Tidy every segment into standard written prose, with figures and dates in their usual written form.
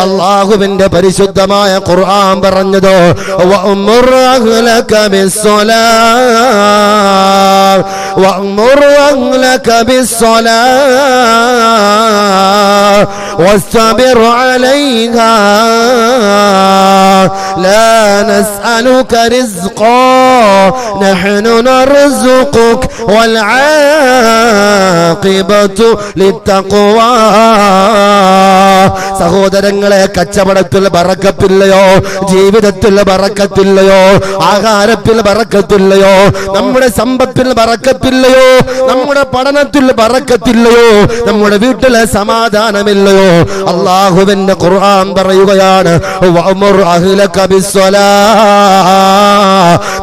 അല്ലാഹുവിന്റെ പരിശുദ്ധമായ ഖുർആൻ പറഞ്ഞതോ വഅ്മുർ അഹ്ലക ബിസ്സലാത്ത് വഅ്മുർ അഹ്ലക ബിസ്സലാത്ത് വസ്തബിർ അലൈഹാ ലാ നസ്അലുക റിസ്ഖാ നഹ്നു നർസുഖുക വൽ ആഖിബതു ലിത്തഖ്വാ. സഹോദരങ്ങളെ, കച്ചവടത്തിൽ ബറക്കത്തില്ലയോ, ജീവിതത്തിൽ ബറക്കത്തില്ലയോ, ആഹാരത്തിൽ ബറക്കത്തില്ലയോ, നമ്മുടെ സമ്പത്തിൽ ബറക്കത്തില്ലയോ, നമ്മുടെ പഠനത്തിൽ ബറക്കത്തില്ലയോ, നമ്മുടെ വീട്ടിലെ സമാധാനമില്ലയോ? അല്ലാഹുവിന്റെ ഖുർആൻ പറയുകയാണ് വഅ്മുർ അഹ്ലക ബിസ്സലാത്ത്.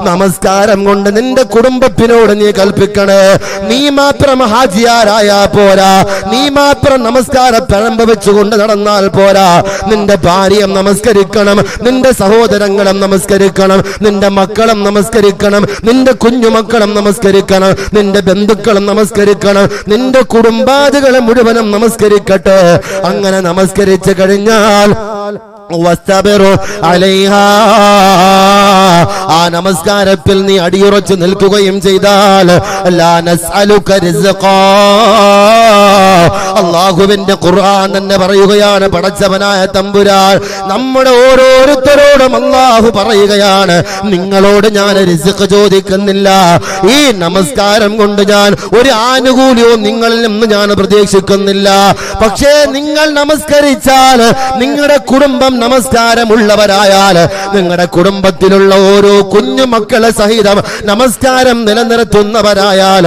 നമസ്കാരം കൊണ്ട് നിന്റെ കുടുംബത്തിനോട് നീ കൽപ്പിക്കണേ. നീ മാത്രം ഹാജിയാരായാ പോരാ, നീ മാത്രം നമസ്കാരം പഴമ്പവെച്ചുകൊണ്ട് നടന്നാൽ പോരാ. നിന്റെ ഭാര്യയും നമസ്കരിക്കണം, നിന്റെ സഹോദരങ്ങളും നമസ്കരിക്കണം, നിന്റെ മക്കളും നമസ്കരിക്കണം, നിന്റെ കുഞ്ഞുമക്കളും നമസ്കരിക്കണം, നിന്റെ ബന്ധുക്കളും നമസ്കരിക്കണം, നിന്റെ കുടുംബാദികളെ മുഴുവനും നമസ്കരിക്കട്ടെ. അങ്ങനെ നമസ്കരിച്ചു കഴിഞ്ഞാൽ ആ നമസ്കാരത്തിൽ നീ അടിയുറച്ചു നിൽക്കുകയും ചെയ്താൽ ലാ നസ്അലുക റിസ്ഖാ. അല്ലാഹുവിന്റെ ഖുർആൻ തന്നെ പറയുകയാണ്, പടച്ചവനായ തമ്പുരാൻ നമ്മുടെ ഓരോരുത്തരോടും അല്ലാഹു പറയുകയാണ്, നിങ്ങളോട് ഞാൻ റിസ്ഖ് ചോദിക്കുന്നില്ല. ഈ നമസ്കാരം കൊണ്ട് ഞാൻ ഒരു ആനുകൂല്യവും നിങ്ങളിൽ നിന്ന് ഞാൻ പ്രതീക്ഷിക്കുന്നില്ല. പക്ഷേ നിങ്ങൾ നമസ്കരിച്ചാൽ, നിങ്ങളുടെ കുടുംബം നമസ്കാരമുള്ളവരായാൽ, നിങ്ങളുടെ കുടുംബത്തിലുള്ള ഓരോ കുഞ്ഞു മക്കളെ സഹിതം നമസ്കാരം നിലനിർത്തുന്നവരായാൽ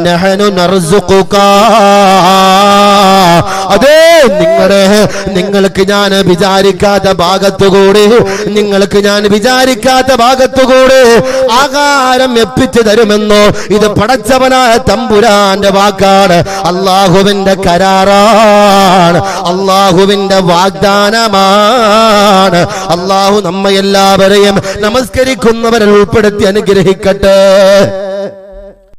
നഹ്നു നർസുഖുക. അതേ, നിങ്ങൾക്ക് ഞാൻ വിചാരിക്കാത്ത ഭാഗത്തുകൂടി, നിങ്ങൾക്ക് ഞാൻ വിചാരിക്കാത്ത ഭാഗത്തുകൂടി ആഹാരം എത്തിച്ചു തരുമെന്നോ? ഇത് പടച്ചവനായ തമ്പുരാന്റെ വാക്കാണ്, അല്ലാഹുവിന്റെ കരാറാണ്, അല്ലാഹുവിന്റെ വാഗ്ദാനമാണ്. അല്ലാഹു നമ്മെ എല്ലാവരെയും നമസ്കരിക്കുന്നവരിൽ ഉൾപ്പെടുത്തി അനുഗ്രഹിക്കട്ടെ.